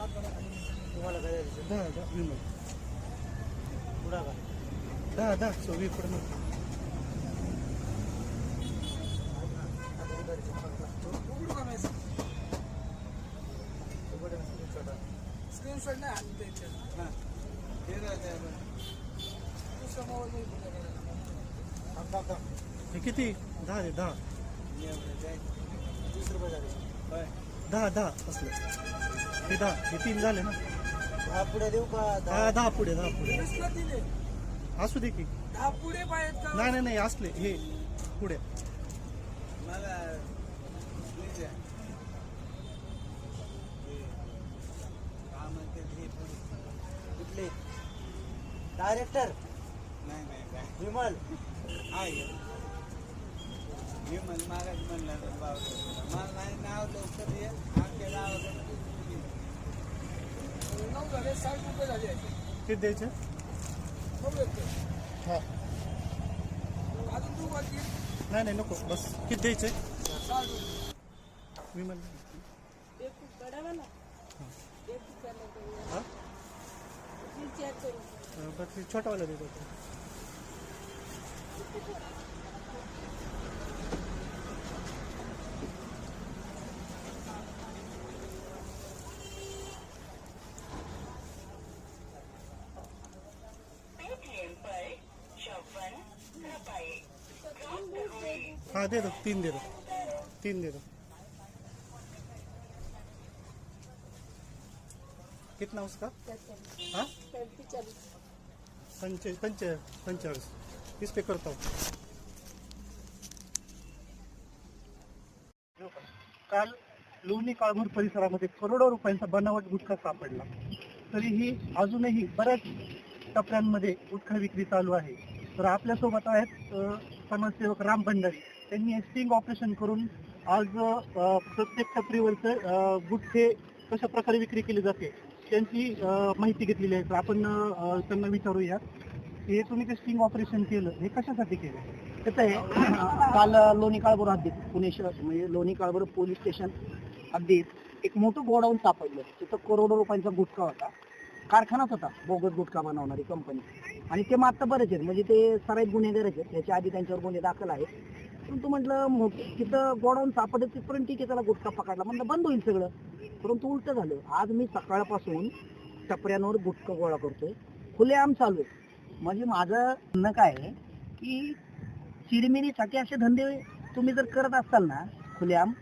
तुम्हाला काय द्यायचं? 10 विमल पुढा का? 10 सव्वी पडणार. स्क्रीनशॉट नाही हात द्यायचे. हे किती? 10 दे 10. 30 रुपये झाले. 10 असलं हे 10 हे 3 झाले ना. 10 पुढे देऊ का? 10 पुढे 10 पुढे दिले. असू दे की. 10 पुढे पाहिजेत का? नाही असले हे पुढे. मला कुठले डायरेक्टर? नाही विमल विमल मागाच म्हणला मला नाही नाव लवकर ये. आमच्या गावाकडे 9 झाले 60 रुपये झाले. किती द्यायचे? हा अजून तू बाकी नाही नको बस. किती द्यायचे? 60 रुपये. विमल हां बस छोटावाला देतो. हाँ दे दो 3 दे दो 3 दे दो. कितना उसका? हाँ 45 इस पे करता हूँ. काल लोणी काळभोर परिसरामध्ये करोडो रुपयांचा बनावट गुटखा सापडला. तरीही अजूनही बऱ्याच टपऱ्यांमध्ये गुटखा विक्री चालू आहे. तर आपल्यासोबत आहेत समाजसेवक राम भंडारी. त्यांनी स्टिंग ऑपरेशन करून आज प्रत्येक टपरीवरचं गुटखे कशा प्रकारे विक्री केली जाते त्यांची माहिती घेतलेली आहे. तर आपण त्यांना विचारूया हे तुम्ही ते स्टिंग ऑपरेशन केलं हे कशासाठी केलं? कसं आहे, काल लोणी काळभोर हद्दीत पुणे शहर म्हणजे लोणी काळभोर पोलीस स्टेशन हद्दीत एक मोठं गोडाऊन सापडलं. तिथं करोडो रुपयांचा गुटखा होता. कारखानाच होता बोगस गुटखा बनवणारी कंपनी. आणि ते मात्र बरेच आहेत म्हणजे ते सराईत गुन्हेगारच आहेत. याच्या आधी त्यांच्यावर गुन्हे दाखल आहेत. परंतु म्हटलं तिथं गोडाऊन सापडत तिथपर्यंत ठीक आहे, त्याला गुटखा पकडला म्हटलं बंद होईल सगळं. परंतु उलट झालं. आज मी सकाळपासून टपऱ्यांवर गुटखा गोळा करतोय, खुलेआम चालू आहे. म्हणजे माझं म्हणणं काय आहे की चिरमिरीसाठी असे धंदे तुम्ही जर करत असाल ना खुलेआम,